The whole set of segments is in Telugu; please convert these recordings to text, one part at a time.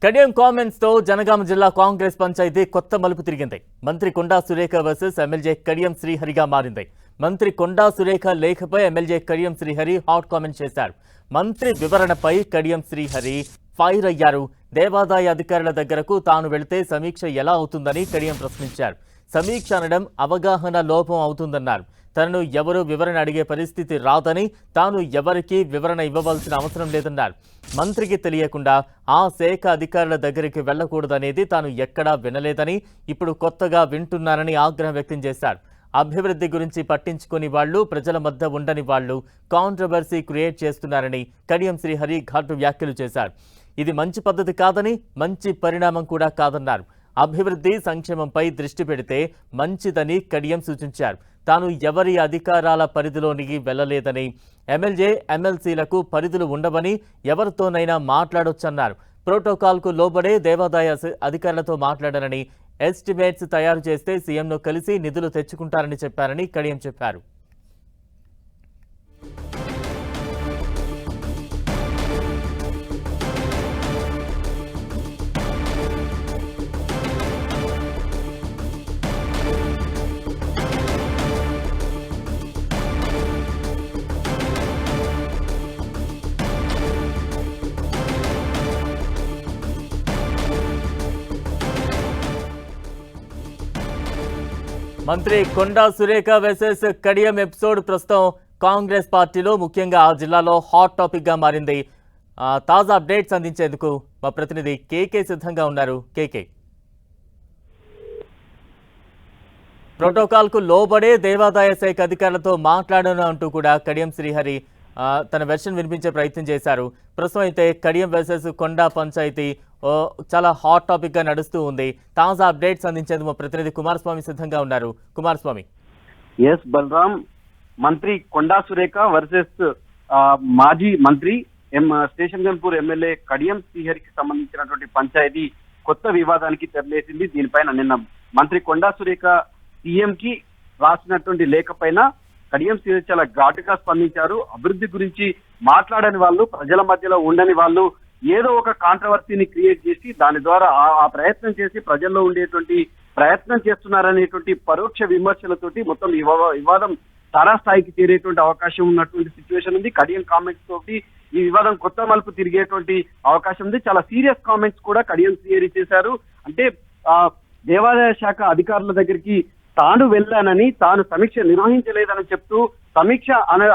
కడియం కామెంట్స్ తో జనగామ జిల్లా కాంగ్రెస్ పంచాయతీ కొత్త మలుపు తిరిగింది. మంత్రి కొండా సురేఖ వర్సెస్ ఎమ్మెల్యే కడియం శ్రీహరిగా మారింది. మంత్రి కొండా సురేఖ లేఖపై MLA Kadiyam Srihari hot comment చేశారు. మంత్రి వివరణపై కడియం శ్రీహరి ఫైర్ అయ్యారు. దేవాదాయ అధికారుల దగ్గరకు తాను వెళితే సమీక్ష ఎలా అవుతుందని కడియం ప్రశ్నించారు. సమీక్ష అనడం అవగాహన లోపం అవుతుందన్నారు. తనను ఎవరూ వివరణ అడిగే పరిస్థితి రాదని, తాను ఎవరికీ వివరణ ఇవ్వవలసిన అవసరం లేదన్నారు. మంత్రికి తెలియకుండా ఆ శాఖ అధికారుల దగ్గరికి వెళ్లకూడదనేది తాను ఎక్కడా వినలేదని, ఇప్పుడు కొత్తగా వింటున్నారని ఆగ్రహం వ్యక్తం చేశారు. అభివృద్ధి గురించి పట్టించుకుని వాళ్లు, ప్రజల మధ్య ఉండని వాళ్లు కాంట్రవర్సీ క్రియేట్ చేస్తున్నారని కడియం శ్రీహరి ఘాటు వ్యాఖ్యలు చేశారు. ఇది మంచి పద్ధతి కాదని, మంచి పరిణామం కూడా కాదన్నారు. అభివృద్ధి సంక్షేమంపై దృష్టి పెడితే మంచిదని కడియం సూచించారు. తాను ఎవరి అధికారాల పరిధిలోనికి వెళ్లలేదని, ఎమ్మెల్యే ఎమ్మెల్సీలకు పరిధులు ఉండవని, ఎవరితోనైనా మాట్లాడొచ్చన్నారు. ప్రోటోకాల్కు లోబడే దేవాదాయ అధికారులతో మాట్లాడారని, ఎస్టిమేట్స్ తయారు చేస్తే సీఎంను కలిసి నిధులు తెచ్చుకుంటారని చెప్పారని కడియం చెప్పారు. మంత్రి కొండా సురేఖ వర్సెస్ కడియం ఎపిసోడ్ ప్రస్తుతం కాంగ్రెస్ పార్టీలో, ముఖ్యంగా ఆ జిల్లాలో హాట్ టాపిక్ గా మారింది. తాజా అప్డేట్స్ అందించేందుకు మా ప్రతినిధి కేకే సిద్ధంగా ఉన్నారు. కేకే, ప్రోటోకాల్ కు లోబడే దేవాదాయ శాఖ అధికారులతో మాట్లాడను అంటూ కూడా కడియం శ్రీహరి తన వెర్షన్ వినిపించే ప్రయత్నం చేశారు. ప్రస్తుతం అయితే కడియం వర్సెస్ కొండా పంచాయతీ చాలా హాట్ టాపిక్ గా నడుస్తూ ఉంది. తాజా అప్డేట్స్ అందించేందుకు మా ప్రతినిధి కుమారస్వామి సిద్ధంగా ఉన్నారు. కుమారస్వామి. ఎస్ బలరాం, మంత్రి కొండా సురేఖ వర్సెస్ మాజీ మంత్రి స్టేషన్ గన్పూర్ ఎమ్మెల్యే కడియం శ్రీహరికి సంబంధించినటువంటి పంచాయతీ కొత్త వివాదానికి తెరలేసింది. దీనిపైన నిన్న మంత్రి కొండా సురేఖ సీఎం కి రాసినటువంటి లేఖ పైన కడియం శ్రీహరి చాలా ఘాటుగా స్పందించారు. అభివృద్ధి గురించి మాట్లాడని వాళ్ళు, ప్రజల మధ్యలో ఉండని వాళ్ళు ఏదో ఒక కాంట్రవర్సీని క్రియేట్ చేసి దాని ద్వారా ఆ ప్రయత్నం చేసి ప్రజల్లో ఉండేటువంటి ప్రయత్నం చేస్తున్నారనేటువంటి పరోక్ష విమర్శలతోటి మొత్తం వివాదం తారాస్థాయికి చేరేటువంటి అవకాశం ఉన్నటువంటి సిచ్యువేషన్ ఉంది. కడియం కామెంట్స్ తోటి ఈ వివాదం కొత్త మలుపు తిరిగేటువంటి అవకాశం ఉంది. చాలా సీరియస్ కామెంట్స్ కూడా కడియం శ్రీహరి చేశారు. అంటే దేవాదాయ శాఖ అధికారుల దగ్గరికి తాను వెళ్ళానని, తాను సమీక్ష నిర్వహించలేదని చెప్తూ సమీక్ష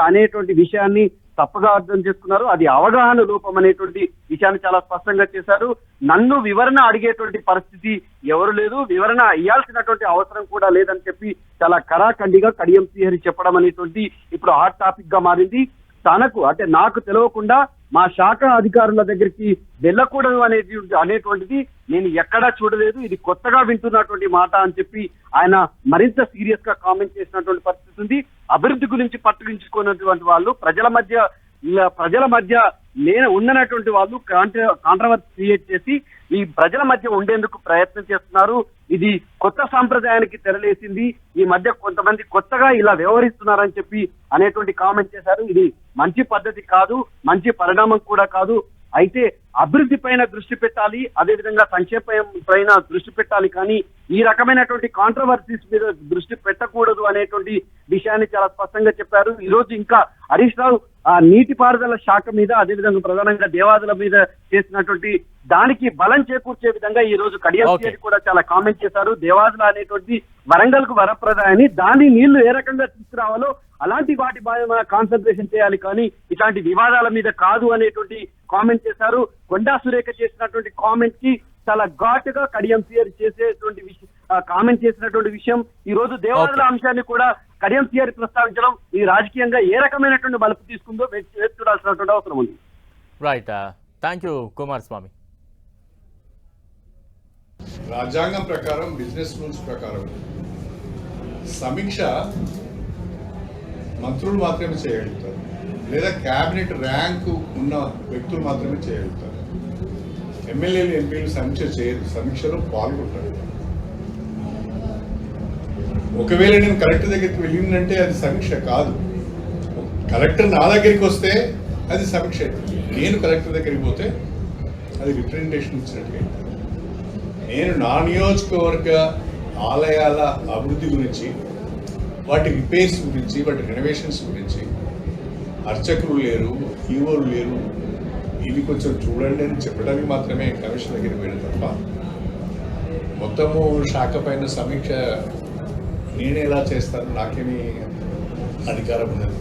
అనేటువంటి విషయాన్ని తప్పుగా అర్థం చేసుకున్నారు. అది అవగాహన లోపం అనేటువంటి విషయాన్ని చాలా స్పష్టంగా చేశారు. నన్ను వివరణ అడిగేటువంటి పరిస్థితి ఎవరు లేదు, వివరణ ఇవ్వాల్సినటువంటి అవసరం కూడా లేదని చెప్పి చాలా కరాఖండిగా కడియం శ్రీహరి చెప్పడం అనేటువంటి ఇప్పుడు హాట్ టాపిక్ గా మారింది. తనకు అంటే నాకు తెలియకుండా మా శాఖ అధికారుల దగ్గరికి వెళ్ళకూడదు అనేటువంటిది నేను ఎక్కడా చూడలేదు, ఇది కొత్తగా వింటున్నటువంటి మాట అని చెప్పి ఆయన మరింత సీరియస్ గా కామెంట్ చేసినటువంటి పరిస్థితి ఉంది. అభివృద్ధి గురించి పట్టుకుంచుకున్నటువంటి వాళ్ళు ప్రజల మధ్య ఉన్నటువంటి వాళ్ళు కాంట్రవర్సీ క్రియేట్ చేసి ఈ ప్రజల మధ్య ఉండేందుకు ప్రయత్నం చేస్తున్నారు. ఇది కొత్త సాంప్రదాయానికి తెరలేసింది. ఈ మధ్య కొంతమంది కొత్తగా ఇలా వ్యవహరిస్తున్నారని చెప్పి అనేటువంటి కామెంట్ చేశారు. ఇది మంచి పద్ధతి కాదు, మంచి పరిణామం కూడా కాదు. అయితే అభివృద్ధి పైన దృష్టి పెట్టాలి, అదేవిధంగా సంక్షేమం పైన దృష్టి పెట్టాలి, కానీ ఈ రకమైనటువంటి కాంట్రవర్సీస్ మీద దృష్టి పెట్టకూడదు అనేటువంటి విషయాన్ని చాలా స్పష్టంగా చెప్పారు. ఈ రోజు ఇంకా హరీష్ రావు నీటిపారుదల శాఖ మీద, అదేవిధంగా ప్రధానంగా దేవాదుల మీద చేసినటువంటి దానికి బలం చేకూర్చే విధంగా ఈ రోజు కడియం శ్రీహరి కూడా చాలా కామెంట్ చేశారు. దేవాదుల అనేటువంటి వరంగల్ కు వరప్రదాయని, దాని నీళ్లు ఏ రకంగా తీసుకురావాలో అలాంటి వాటి బాగా కాన్సన్ట్రేషన్ చేయాలి, కానీ ఇట్లాంటి వివాదాల మీద కాదు అనేటువంటి కామెంట్ చేశారు. కొండా సురేఖ చేసినటువంటి కామెంట్ కి చాలా ఘాటుగా కడియం శ్రీహరి చేసేటువంటి కామెంట్ చేసినటువంటి విషయం. ఈ రోజు దేవాదుల అంశాన్ని కూడా కడియం శ్రీహరి ప్రస్తావించడం ఈ రాజకీయంగా ఏ రకమైనటువంటి మలుపు తీసుకుందో వేచి చూడాల్సినటువంటి అవసరం ఉంది. Right, thank you Kumaraswamy. రాజ్యాంగం ప్రకారం, బిజినెస్ రూల్స్ ప్రకారం సమీక్ష మంత్రులు మాత్రమే చేయగలుగుతారు, లేదా క్యాబినెట్ ర్యాంకు ఉన్న వ్యక్తులు మాత్రమే చేయగలుగుతారు. ఎమ్మెల్యేలు, ఎంపీలు సమీక్ష చేయరు, సమీక్షలో పాల్గొంటారు. ఒకవేళ నేను కలెక్టర్ దగ్గరికి వెళ్ళిందంటే అది సమీక్ష కాదు. కలెక్టర్ నా దగ్గరికి వస్తే అది సమీక్ష. నేను కలెక్టర్ దగ్గరికి పోతే అది రిప్రజెంటేషన్ ఇచ్చినట్టుగా. నేను నా నియోజకవర్గ ఆలయాల అభివృద్ధి గురించి, వాటి రిపేర్స్ గురించి, వాటి రెనోవేషన్స్ గురించి అర్చకులు లేరు, ఈవోలు లేరు, ఇది కొంచెం చూడండి అని చెప్పడానికి మాత్రమే కమిషన్ దగ్గరికి వెళ్ళి తప్ప మొత్తము శాఖ పైన సమీక్ష నేను ఎలా చేస్తాను, నాకేమీ అధికారం ఉన్నది.